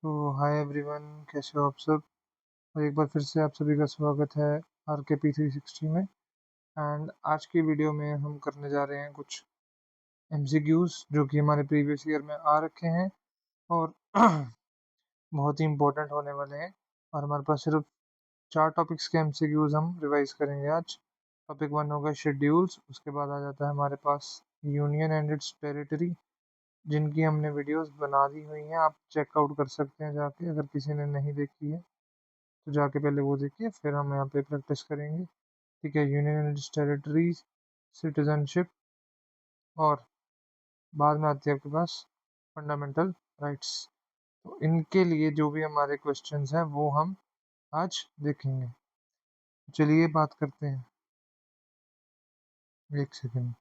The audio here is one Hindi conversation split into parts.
तो हाय एवरीवन, कैसे हो आप सब। और एक बार फिर से आप सभी का स्वागत है आर के P360 में। एंड आज की वीडियो में हम करने जा रहे हैं कुछ एमसीक्यूज जो कि हमारे प्रीवियस ईयर में आ रखे हैं और बहुत ही इम्पोर्टेंट होने वाले हैं। और हमारे पास सिर्फ 4 टॉपिक्स के एमसीक्यूज हम रिवाइज करेंगे आज। टॉपिक 1 होगा शेड्यूल्स, उसके बाद आ जाता है हमारे पास यूनियन एंड इट्स टेरिटरी, जिनकी हमने वीडियोस बना दी हुई हैं, आप चेकआउट कर सकते हैं जाके अगर किसी ने नहीं देखी है तो जाके पहले वो देखिए, फिर हम यहाँ पे प्रैक्टिस करेंगे। ठीक है, यूनियन एंड टेरिटरीज, सिटीजनशिप, और बाद में आती है आपके पास फंडामेंटल राइट्स। तो इनके लिए जो भी हमारे क्वेश्चंस हैं वो हम आज देखेंगे। चलिए बात करते हैं। एक सेकेंड।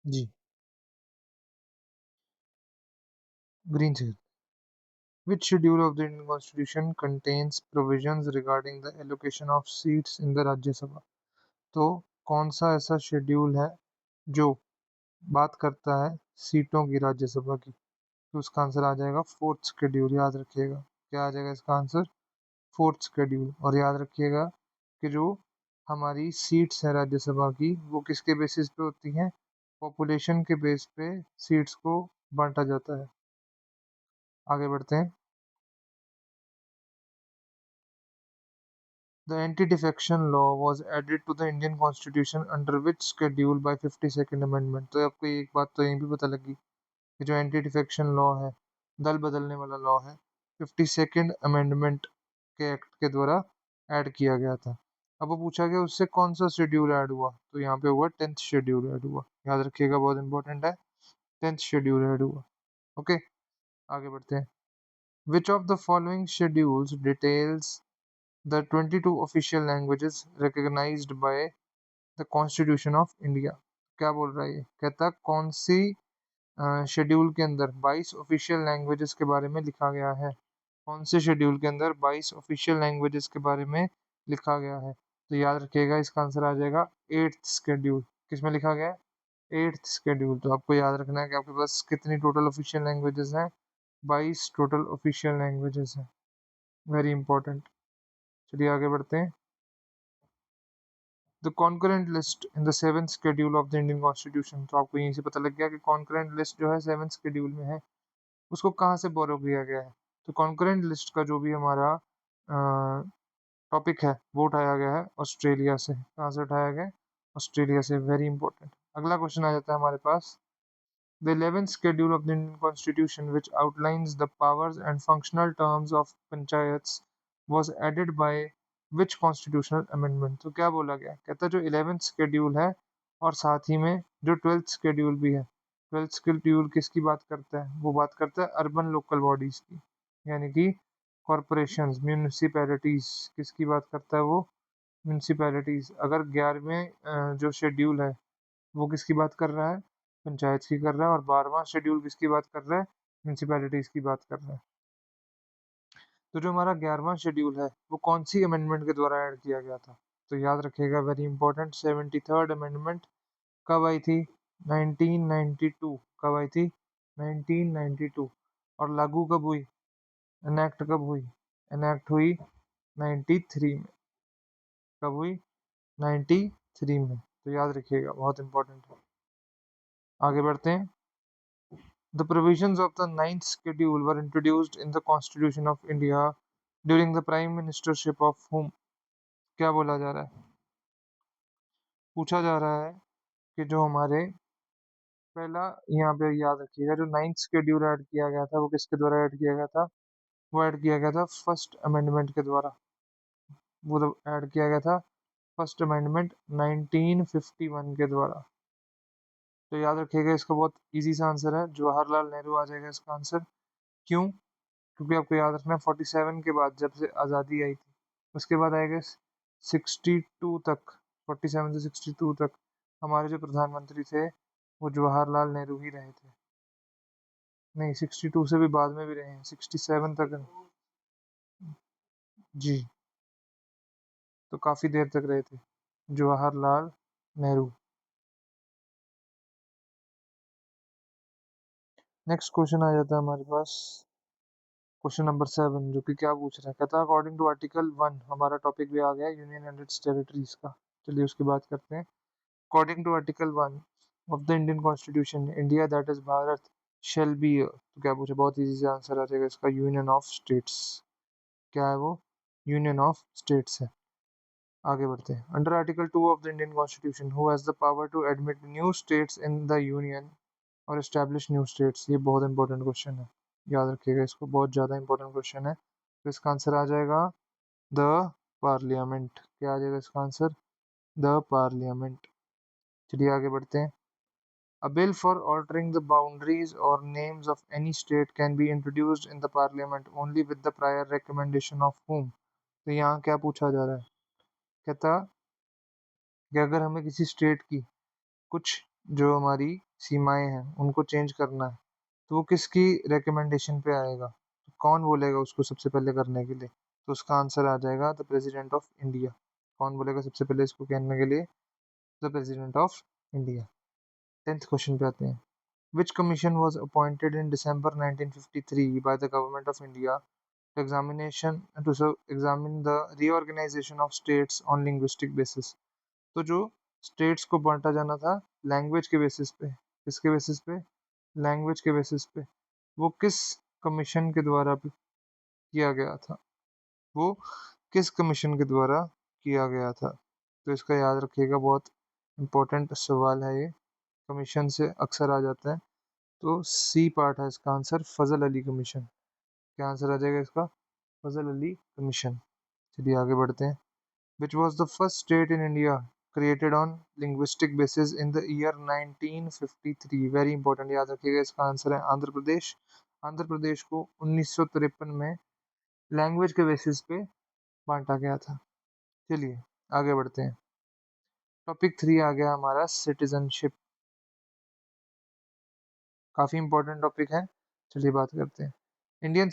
जी, ग्रीन से। Which schedule of the Indian Constitution contains provisions regarding the allocation of seats in the Rajya Sabha? तो कौन सा ऐसा शेड्यूल है जो बात करता है सीटों की राज्यसभा की? तो उसका आंसर आ जाएगा फोर्थ शेड्यूल, याद रखिएगा। क्या आ जाएगा इसका आंसर? Fourth schedule. और याद रखिएगा कि जो हमारी सीट्स हैं राज्यसभा की वो किसके बेसिस पे होती हैं? पॉपुलेशन के बेस पे सीट्स को बांटा जाता है। आगे बढ़ते हैं। The anti-defection law was added to the Indian Constitution under which schedule by 52nd Amendment? तो आपको एक बात तो यही भी पता लगी कि जो एंटी डिफेक्शन लॉ है, दल बदलने वाला लॉ है, 52nd अमेंडमेंट के एक्ट के द्वारा ऐड किया गया था। अब वो पूछा गया उससे कौन सा शेड्यूल ऐड हुआ, तो यहाँ पे हुआ 10th शेड्यूल ऐड हुआ। याद रखिएगा, बहुत इंपॉर्टेंट है। 10th शेड्यूल ऐड हुआ। ओके, आगे बढ़ते हैं। विच of the following schedules details the 22 official languages recognized by the Constitution of India? क्या बोल रहा है ये? कहता कौन सी शेड्यूल के अंदर 22 ऑफिशियल लैंग्वेजेस के बारे में लिखा गया है? कौन से शेड्यूल के अंदर 22 ऑफिशियल लैंग्वेजेस के बारे में लिखा गया है? तो याद रखिएगा, इसका आंसर आ जाएगा 8th शेड्यूल। किसमें लिखा गया है? 8th schedule. तो आपको याद रखना है कि आपके पास कितनी टोटल ऑफिशियल लैंग्वेजेस हैं? 22 टोटल ऑफिशियल लैंग्वेजेस हैं। Very important. चलिए आगे बढ़ते हैं। The concurrent list in the 7th schedule of the Indian constitution. तो आपको यहीं से पता लग गया कि कॉन्करेंट लिस्ट जो है 7th शेड्यूल में है, उसको कहाँ से बोरो किया गया है? तो कॉन्करेंट लिस्ट का जो भी हमारा टॉपिक है वो उठाया गया है ऑस्ट्रेलिया से। कहाँ से उठाया गया है? ऑस्ट्रेलिया से। Very important. अगला क्वेश्चन आ जाता है हमारे पास। The 11th schedule of the Indian constitution which outlines the powers and functional terms of panchayats was added by which constitutional amendment? तो क्या बोला गया? कहता है जो 11th शेड्यूल है और साथ ही में जो 12th शेड्यूल भी है। 12th शेड्यूल किसकी बात करता है? वो बात करता है अर्बन लोकल बॉडीज की, यानी कि कॉरपोरेशंस, म्यूनिसिपैलिटीज। किसकी बात करता है वो? म्यूनिसिपैलिटीज। अगर 11वें जो शेड्यूल है वो किसकी बात कर रहा है? पंचायत की कर रहा है। और 12वां शेड्यूल किसकी बात कर रहा है? म्यूनिसिपैलिटीज की बात कर रहा है। तो जो हमारा 11वां शेड्यूल है वो कौन सी अमेंडमेंट के द्वारा ऐड किया गया था? तो याद रखिएगा, वेरी इंपॉर्टेंट, 73rd अमेंडमेंट। कब आई थी? 1992। कब आई थी? 1992। और लागू कब हुई? एनेक्ट कब हुई? एनेक्ट हुई 93 में। कब हुई? 93 में। तो याद रखिएगा, बहुत इंपॉर्टेंट है। आगे बढ़ते हैं। The provisions of the 9th schedule were introduced in the Constitution of India during the prime ministership of whom? क्या बोला जा रहा है? पूछा जा रहा है कि जो हमारे पहला, यहाँ पे याद रखिएगा, जो 9th शेड्यूल ऐड किया गया था वो किसके द्वारा ऐड किया गया था? वो ऐड किया गया था फर्स्ट अमेंडमेंट के द्वारा। वो तो ऐड किया गया था फर्स्ट अमेंडमेंट 1951 के द्वारा। तो याद रखिएगा, इसका बहुत इजी सा आंसर है, जवाहरलाल नेहरू आ जाएगा इसका आंसर। क्यों? क्योंकि आपको याद रखना है 47 के बाद जब से आज़ादी आई थी उसके बाद आएगा 62 तक। 47 से 62 तक हमारे जो प्रधानमंत्री थे वो जवाहरलाल नेहरू ही रहे थे। नहीं, 62 से भी बाद में भी रहे हैं, 67 तक। जी, तो काफी देर तक रहे थे जवाहरलाल नेहरू। नेक्स्ट क्वेश्चन आ जाता है हमारे पास, क्वेश्चन नंबर 7, जो कि क्या पूछ रहा है, कहता है अकॉर्डिंग टू आर्टिकल 1, हमारा टॉपिक भी आ गया यूनियन एंड इट्स टेरिटरीज का। चलिए उसकी बात करते हैं। According to article 1 of the Indian constitution, India that is Bharat shall be, तो क्या पूछा, बहुत इजी से आंसर आ जाएगा इसका, यूनियन ऑफ स्टेट्स। क्या है वो? यूनियन ऑफ स्टेट्स है। आगे बढ़ते हैं। Under article 2 of the Indian constitution, who has the power to admit new states in the union और एस्टैब्लिश न्यू स्टेट्स? ये बहुत इंपॉर्टेंट क्वेश्चन है, याद रखिएगा इसको, बहुत ज़्यादा इंपॉर्टेंट क्वेश्चन है। तो इसका आंसर आ जाएगा द पार्लियामेंट। क्या आ जाएगा इसका आंसर? The parliament. चलिए आगे बढ़ते हैं। A bill for altering the boundaries or names of any state can be introduced in the parliament only with the prior recommendation of whom? तो यहाँ क्या पूछा जा रहा है? कहता कि अगर हमें किसी स्टेट की कुछ जो हमारी सीमाएं हैं उनको चेंज करना है, तो वो किसकी रिकमेंडेशन पे आएगा? तो कौन बोलेगा उसको सबसे पहले करने के लिए? तो उसका आंसर आ जाएगा द प्रेसिडेंट ऑफ इंडिया। कौन बोलेगा सबसे पहले इसको करने के लिए? The president of India. 10th question पे आते हैं। Which commission was appointed in December 1953 by the Government of India to examine the reorganization of states on linguistic basis? तो जो स्टेट्स को बांटा जाना था लैंग्वेज के बेसिस पे, किसके बेसिस पे? लैंग्वेज के बेसिस पे। वो किस कमीशन के द्वारा किया गया था? वो किस कमीशन के द्वारा किया गया था? तो इसका याद रखिएगा, बहुत इंपॉर्टेंट सवाल है ये, कमीशन से अक्सर आ जाता है। तो सी पार्ट है इसका आंसर, फजल अली कमीशन। क्या आंसर आ जाएगा इसका? फजल अली कमीशन। चलिए आगे बढ़ते हैं। Which was the first state in India created on linguistic basis in the year 1953? Very important, याद रखिएगा, इसका आंसर है आंध्र प्रदेश। आंध्र प्रदेश को 1953 में लैंग्वेज के बेसिस पे बांटा गया था। चलिए आगे बढ़ते हैं। टॉपिक 3 आ गया हमारा, सिटीजनशिप। काफी इंपॉर्टेंट टॉपिक है, चलिए बात करते हैं। Indian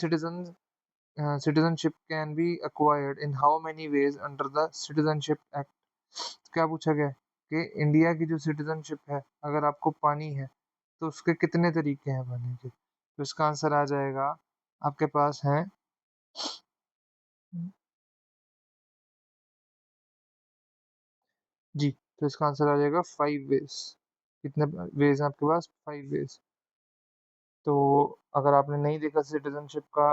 citizenship can be acquired in how many ways under the Citizenship Act? क्या पूछा गया है कि इंडिया की जो सिटीजनशिप है अगर आपको पानी है तो उसके कितने तरीके हैं पाने के? तो इसका आंसर आ जाएगा आपके पास है जी, तो इसका आंसर आ जाएगा 5 वेज। कितने वेज हैं आपके पास? 5 वेज। तो अगर आपने नहीं देखा सिटीजनशिप का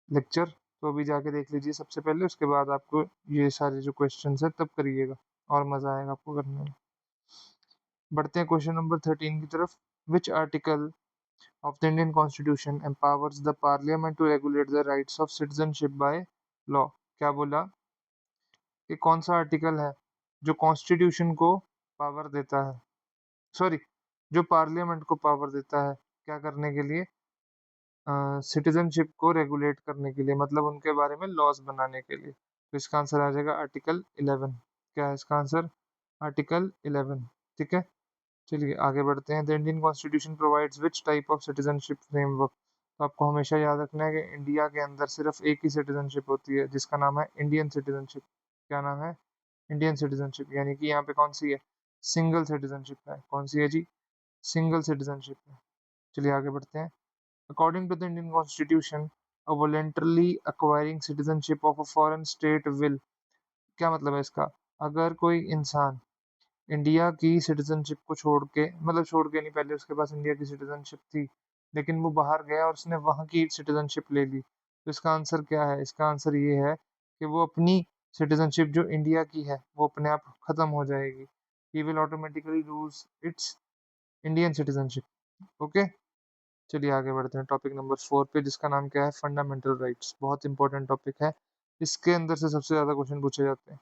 लेक्चर तो अभी जाके देख लीजिए सबसे पहले, उसके बाद आपको ये सारे जो क्वेश्चंस है तब करिएगा और मजा आएगा आपको करने में। बढ़ते हैं क्वेश्चन नंबर 13 की तरफ। Which article of the Indian constitution empowers the parliament to regulate the rights of citizenship by law? क्या बोला कि कौन सा आर्टिकल है जो कॉन्स्टिट्यूशन को पावर देता है, सॉरी, जो पार्लियामेंट को पावर देता है क्या करने के लिए? सिटीजनशिप को रेगुलेट करने के लिए, मतलब उनके बारे में लॉज बनाने के लिए। तो इसका आंसर आ जाएगा आर्टिकल 11। क्या है इसका आंसर? आर्टिकल 11। ठीक है, चलिए आगे बढ़ते हैं। The Indian constitution provides which type of citizenship framework? तो आपको हमेशा याद रखना है कि इंडिया के अंदर सिर्फ एक ही सिटीजनशिप होती है जिसका नाम है इंडियन सिटीजनशिप। क्या नाम है? इंडियन सिटीजनशिप, यानी कि यहाँ पे कौन सी है? सिंगल सिटीजनशिप है। कौन सी है जी? सिंगल सिटीजनशिप है। चलिए आगे बढ़ते हैं। According to the Indian Constitution, a voluntarily acquiring citizenship of a foreign state will, क्या मतलब है इसका? अगर कोई इंसान इंडिया की सिटीजनशिप को छोड़ के, मतलब छोड़ के नहीं, पहले उसके पास इंडिया की सिटीजनशिप थी लेकिन वो बाहर गया और उसने वहाँ की सिटीजनशिप ले ली, तो इसका आंसर क्या है? इसका आंसर ये है कि वो अपनी सिटीजनशिप जो इंडिया की है वो अपने आप खत्म हो जाएगी। He will automatically lose its Indian citizenship. Okay, चलिए आगे बढ़ते हैं टॉपिक नंबर 4 पे, जिसका नाम क्या है? Fundamental rights. बहुत इंपॉर्टेंट टॉपिक है, इसके अंदर से सबसे ज़्यादा क्वेश्चन पूछे जाते हैं।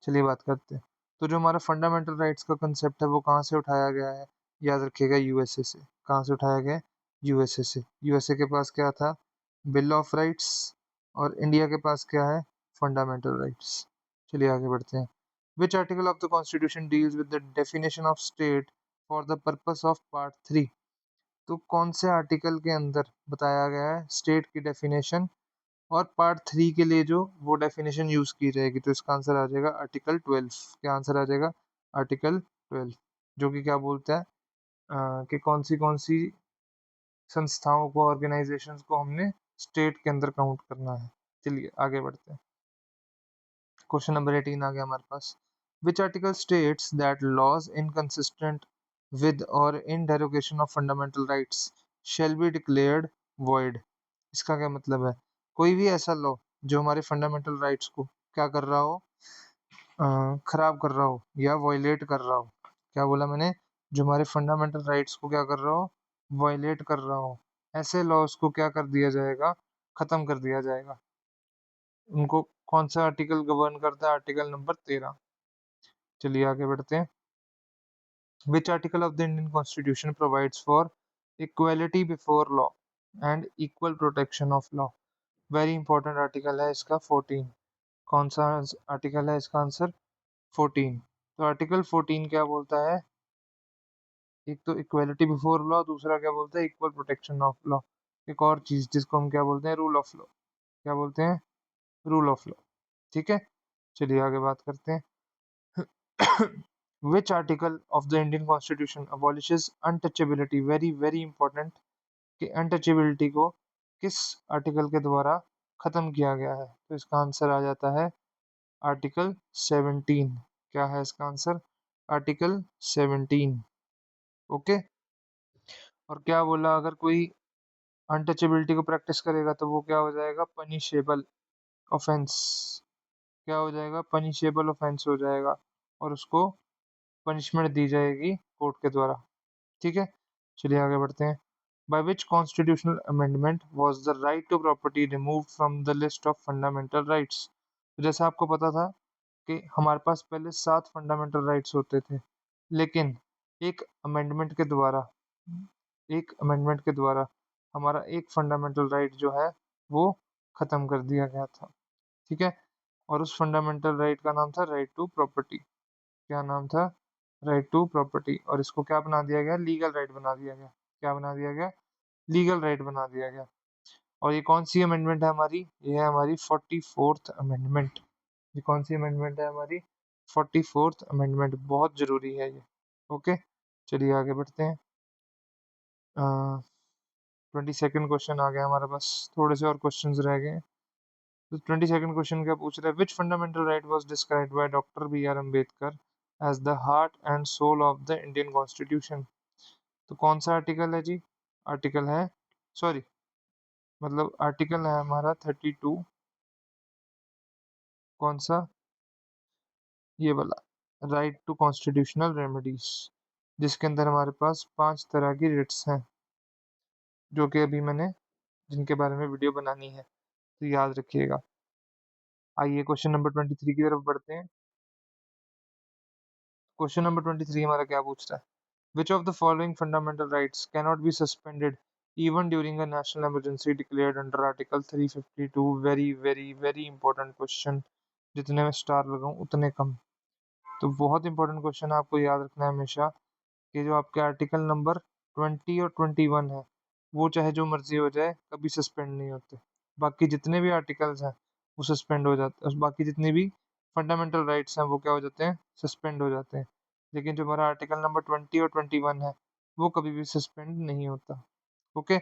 चलिए बात करते हैं। तो जो हमारा फंडामेंटल राइट्स का कंसेप्ट है वो कहाँ से उठाया गया है? याद रखिएगा, यूएसए से। कहाँ से उठाया गया है? यूएसए से। यूएसए के पास क्या था? Bill of rights. और इंडिया के पास क्या है? Fundamental rights. चलिए आगे बढ़ते हैं। विच article of the constitution deals with the definition of state for the purpose of part 3? तो कौन से आर्टिकल के अंदर बताया गया है स्टेट की डेफिनेशन, और पार्ट 3 के लिए जो वो डेफिनेशन यूज की जाएगी? तो इसका आंसर आ जाएगा आर्टिकल 12। क्या आंसर आ जाएगा? आर्टिकल 12, जो कि क्या बोलता है कि कौन सी संस्थाओं को, ऑर्गेनाइजेशंस को हमने स्टेट के अंदर काउंट करना है। चलिए आगे बढ़ते हैं। क्वेश्चन नंबर 18 आ गया हमारे पास। Which article states that laws inconsistent with or in derogation of fundamental rights shall be declared void. इसका क्या मतलब है? कोई भी ऐसा लॉ जो हमारे फंडामेंटल राइट्स को क्या कर रहा हो, खराब कर रहा हो या वायलेट कर रहा हो। क्या बोला मैंने? जो हमारे फंडामेंटल राइट्स को क्या कर रहा हो, वायलेट कर रहा हो, ऐसे लॉज को क्या कर दिया जाएगा, खत्म कर दिया जाएगा। उनको कौन सा आर्टिकल गवर्न करता है? Article number 13। चलिए आगे बढ़ते हैं। विच article of the Indian constitution provides for equality before law and equal protection of law? Very important article है इसका 14। कौन सा आर्टिकल है इसका आंसर? 14। तो आर्टिकल 14 क्या बोलता है? एक तो इक्वलिटी बिफोर लॉ, दूसरा क्या बोलता है? Equal protection of law. एक और चीज जिसको हम क्या बोलते हैं? Rule of law. क्या बोलते हैं? Rule of law. ठीक है, चलिए आगे बात करते हैं। विच article of the Indian constitution अबॉलिशेस untouchability? Very very important, कि अनटचेबिलिटी को किस आर्टिकल के द्वारा खत्म किया गया है? तो इसका आंसर आ जाता है आर्टिकल 17। क्या है इसका आंसर? आर्टिकल 17। ओके। और क्या बोला, अगर कोई अनटचेबिलिटी को प्रैक्टिस करेगा तो वो क्या हो जाएगा? Punishable offence. क्या हो जाएगा? पनिशेबल ऑफेंस हो जाएगा, और उसको पनिशमेंट दी जाएगी कोर्ट के द्वारा। ठीक है, चलिए आगे बढ़ते हैं। By which constitutional amendment was the right to property removed from the list of fundamental rights? तो जैसा आपको पता था कि हमारे पास पहले 7 फंडामेंटल राइट्स होते थे, लेकिन एक अमेंडमेंट के द्वारा एक अमेंडमेंट के द्वारा हमारा एक फंडामेंटल राइट जो है वो खत्म कर दिया गया था। ठीक है, और उस फंडामेंटल राइट का नाम था राइट टू प्रॉपर्टी। क्या नाम था? Right to property. और इसको क्या बना दिया गया? लीगल राइट बना दिया गया। क्या बना दिया गया? लीगल राइट बना दिया गया। और ये कौन सी अमेंडमेंट है हमारी? ये है हमारी 44th अमेंडमेंट। ये कौन सी अमेंडमेंट है हमारी? 44th amendment. बहुत जरूरी है ये। ओके, चलिए आगे बढ़ते हैं। 22nd क्वेश्चन आ गया हमारे पास, थोड़े से और क्वेश्चंस रह गए हैं। तो 22nd क्वेश्चन क्या पूछ रहा है? Which fundamental right was described by doctor B R Ambedkar as the heart and soul of the Indian constitution? तो कौन सा आर्टिकल है जी? आर्टिकल है, सॉरी, मतलब आर्टिकल है हमारा 32। कौन सा? ये वाला, राइट टू कॉन्स्टिट्यूशनल रेमेडीज, जिसके अंदर हमारे पास 5 तरह की रिट्स हैं, जो कि अभी मैंने जिनके बारे में वीडियो बनानी है, तो याद रखिएगा। आइए क्वेश्चन नंबर 23 की तरफ बढ़ते हैं। क्वेश्चन नंबर 23 हमारा क्या पूछ रहा है? Which of the following fundamental rights cannot be suspended even during a national emergency declared under Article 352? Very, very, very important question. जितने में स्टार लगाऊं उतने कम। तो बहुत इंपॉर्टेंट क्वेश्चन है, आपको याद रखना है हमेशा कि जो आपके आर्टिकल नंबर 20 और 21 है, वो चाहे जो मर्जी हो जाए कभी सस्पेंड नहीं होते। बाकी जितने भी आर्टिकल्स हैं वो सस्पेंड हो जाते हैं, बाकी जितने भी फंडामेंटल राइट्स हैं वो क्या हो जाते हैं? सस्पेंड हो जाते हैं। लेकिन जो हमारा आर्टिकल नंबर 20 और 21 है वो कभी भी सस्पेंड नहीं होता। ओके,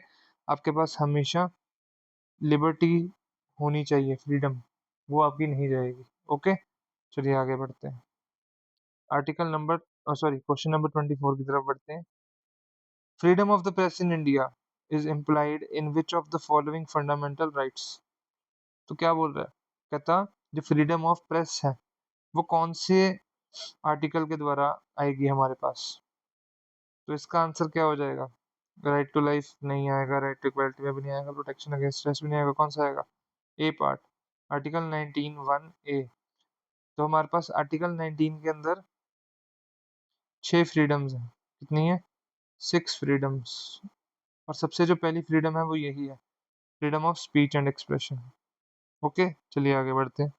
आपके पास हमेशा लिबर्टी होनी चाहिए, फ्रीडम, वो आपकी नहीं जाएगी। ओके, चलिए आगे बढ़ते हैं। Article number, sorry, question number 24 की तरफ बढ़ते हैं। Freedom of the press in India is implied in which of the following fundamental rights? तो क्या बोल रहा है? कहता जो फ्रीडम ऑफ प्रेस है वो कौन से आर्टिकल के द्वारा आएगी हमारे पास? तो इसका आंसर क्या हो जाएगा? राइट टू लाइफ नहीं आएगा, राइट टू इक्वालिटी में भी नहीं आएगा, प्रोटेक्शन अगेंस्ट स्ट्रेस भी नहीं आएगा। कौन सा आएगा? ए पार्ट, आर्टिकल 19(1) ए। तो हमारे पास आर्टिकल 19 के अंदर 6 फ्रीडम्स हैं। कितनी है? 6 फ्रीडम्स। और सबसे जो पहली फ्रीडम है वो यही है, freedom of speech and expression. Okay, चलिए आगे बढ़ते हैं।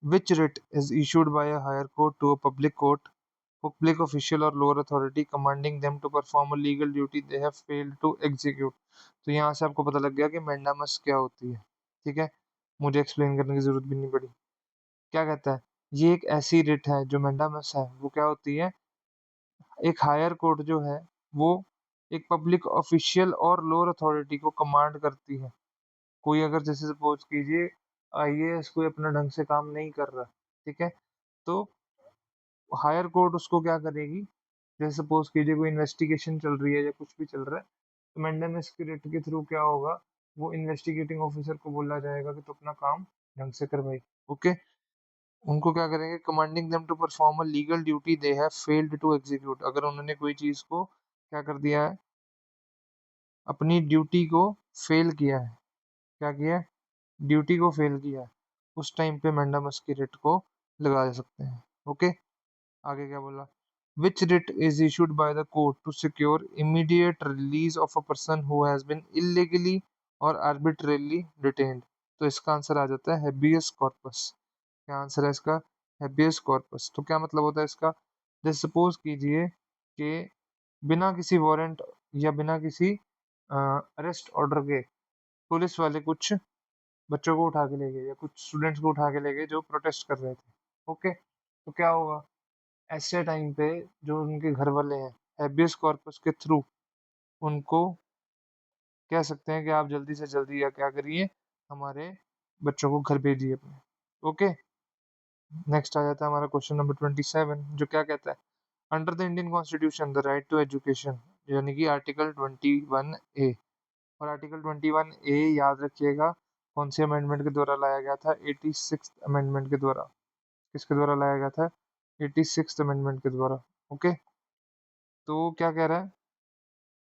Which writ is issued by a higher court to a public court, public official or lower authority commanding them to perform a legal duty they have failed to execute? तो यहाँ से आपको पता लग गया कि मैंडामस क्या होती है। ठीक है, मुझे एक्सप्लेन करने की जरूरत भी नहीं पड़ी। क्या कहता है? ये एक ऐसी रिट है जो मैंडामस है, वो क्या होती है? एक हायर कोर्ट जो है वो एक पब्लिक ऑफिशियल और लोअर अथॉरिटी को कमांड करती है। कोई अगर जैसे सपोज कीजिए आईएएस कोई अपना ढंग से काम नहीं कर रहा, ठीक है? तो हायर कोर्ट उसको क्या करेगी, जैसे सपोज कीजिए कोई इन्वेस्टिगेशन चल रही है या कुछ भी चल रहा है, तो मैंडेमस रिट के थ्रू क्या होगा, वो इन्वेस्टिगेटिंग ऑफिसर को बोला जाएगा कि तू अपना काम ढंग से कर भाई। ओके, उनको क्या करेंगे, commanding them to perform a legal duty they have failed to execute. अगर उन्होंने कोई चीज को क्या कर दिया है, अपनी ड्यूटी को फेल किया है, क्या किया है, ड्यूटी को फेल किया है, उस टाइम पे मैंडेमस की रिट को लगा सकते हैं। ओके, आगे क्या बोला, which writ is issued by the court to secure immediate release of a person who has been illegally or arbitrarily detained। तो इसका आंसर आ जाता है habeas corpus। क्या आंसर है इसका, habeas corpus। तो क्या मतलब होता है इसका, जैसे सपोज कीजिए कि बिना किसी वारंट या बिना किसी अरेस्ट ऑर्डर के पुलिस वाले कुछ बच्चों को उठा के ले गए या कुछ स्टूडेंट्स को उठा के ले गए जो प्रोटेस्ट कर रहे थे। ओके, तो क्या होगा, ऐसे टाइम पे जो उनके घर वाले हैं, हैबियस कॉर्पस के थ्रू उनको कह सकते हैं कि आप जल्दी से जल्दी या क्या करिए, हमारे बच्चों को घर भेजिए अपने। ओके, नेक्स्ट आ जाता है हमारा क्वेश्चन नंबर 27, जो क्या कहता है, under the Indian constitution the right to education, यानी कि आर्टिकल 21A। और आर्टिकल 21A याद रखिएगा कौन से अमेंडमेंट के द्वारा लाया गया था, 86 अमेंडमेंट के द्वारा। किसके द्वारा लाया गया था, 86 अमेंडमेंट के द्वारा। ओके, तो क्या कह रहा है,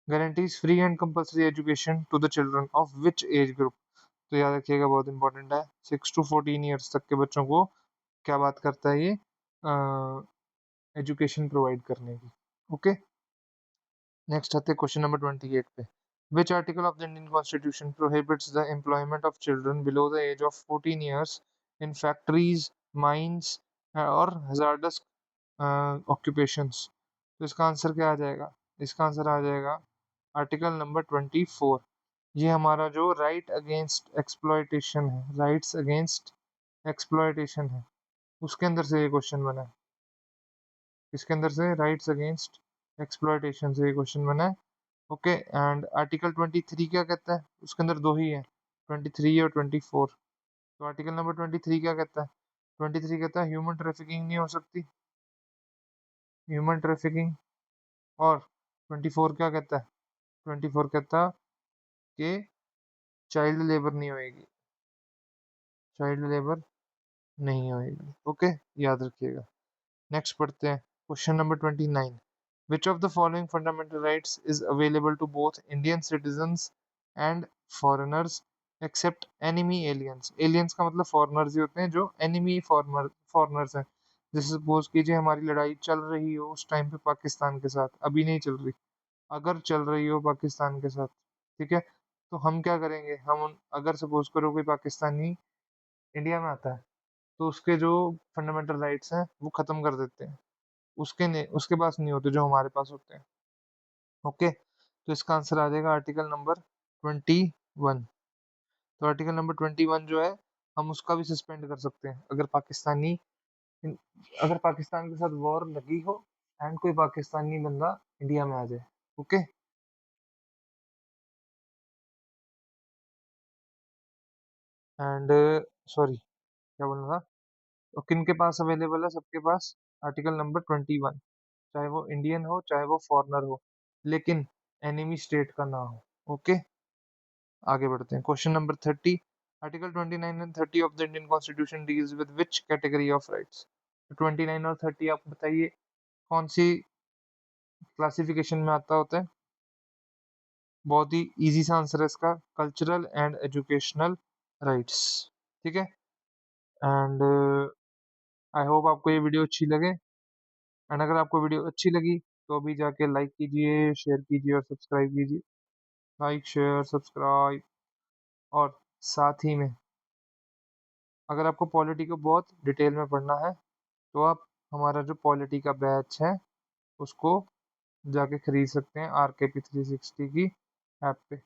guarantees free and compulsory education to the children of which age group। तो याद रखिएगा बहुत इंपॉर्टेंट है, 6 to 14 ईयर्स तक के बच्चों को क्या बात करता है ये, एजुकेशन प्रोवाइड करने की। ओके, नेक्स्ट आते हैं क्वेश्चन नंबर 28 पे, which article of the Indian constitution prohibits the employment of children below the age of 14 years in factories, mines और हजार्डस ऑक्यूपेशंस। तो इसका आंसर क्या आ जाएगा, इसका आंसर आ जाएगा आर्टिकल नंबर 24। ये हमारा जो राइट अगेंस्ट एक्सप्लॉयटेशन है, राइट्स अगेंस्ट एक्सप्लॉयटेशन है, उसके अंदर से ये क्वेश्चन बना है। इसके अंदर से राइट्स अगेंस्ट एक्सप्लॉयटेशन से ये क्वेश्चन बना है। ओके, एंड आर्टिकल 23 क्या कहता है, उसके अंदर दो ही है, 23 और 24। तो आर्टिकल नंबर 23 क्या कहता है, 23 कहता है ह्यूमन ट्रैफिकिंग नहीं हो सकती, ह्यूमन ट्रैफिकिंग। और 24 क्या कहता है, 24 कहता कि चाइल्ड लेबर नहीं होएगी, चाइल्ड लेबर नहीं होएगी। ओके, याद रखिएगा। नेक्स्ट पढ़ते हैं question number 29, which of the following fundamental rights is available to both Indian citizens and foreigners except enemy aliens. Aliens का मतलब फॉरेनर्स ही होते हैं, जो एनिमी फॉरेनर्स हैं। जैसे सपोज कीजिए हमारी लड़ाई चल रही हो उस टाइम पे पाकिस्तान के साथ, अभी नहीं चल रही, अगर चल रही हो पाकिस्तान के साथ, ठीक है, तो हम क्या करेंगे, अगर सपोज करो कोई पाकिस्तानी इंडिया में आता है, तो उसके जो फंडामेंटल राइट्स हैं वो खत्म कर देते हैं, उसके पास नहीं होते जो हमारे पास होते हैं। ओके, तो इसका आंसर आ जाएगा आर्टिकल नंबर 21। तो आर्टिकल नंबर 21 जो है, हम उसका भी सस्पेंड कर सकते हैं अगर पाकिस्तान के साथ वॉर लगी हो एंड कोई पाकिस्तानी बंदा इंडिया में आ जाए। ओके, एंड सॉरी क्या बोलना था, तो किन के पास अवेलेबल है, सबके पास आर्टिकल नंबर 21, चाहे वो इंडियन हो चाहे वो फॉरेनर हो, लेकिन एनिमी स्टेट का ना हो। ओके, आगे बढ़ते हैं question number 30, article 29 and 30 of the Indian constitution deals with which category of rights. 29 और 30 आप बताइए कौन सी क्लासिफिकेशन में आता होता है। बहुत ही इजी सा आंसर है इसका, कल्चरल एंड एजुकेशनल राइट्स। ठीक है, एंड आई होप आपको ये वीडियो अच्छी लगे, एंड अगर आपको वीडियो अच्छी लगी तो अभी जाके लाइक कीजिए, शेयर कीजिए और सब्सक्राइब कीजिए। लाइक शेयर सब्सक्राइब, और साथ ही में अगर आपको पॉलिटी को बहुत डिटेल में पढ़ना है तो आप हमारा जो पॉलिटी का बैच है उसको जाके खरीद सकते हैं RKP360 की ऐप पे।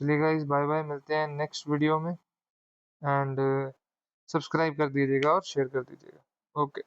चलिए गाइस, बाय बाय, मिलते हैं नेक्स्ट वीडियो में, एंड सब्सक्राइब कर दीजिएगा और शेयर कर दीजिएगा। ओके।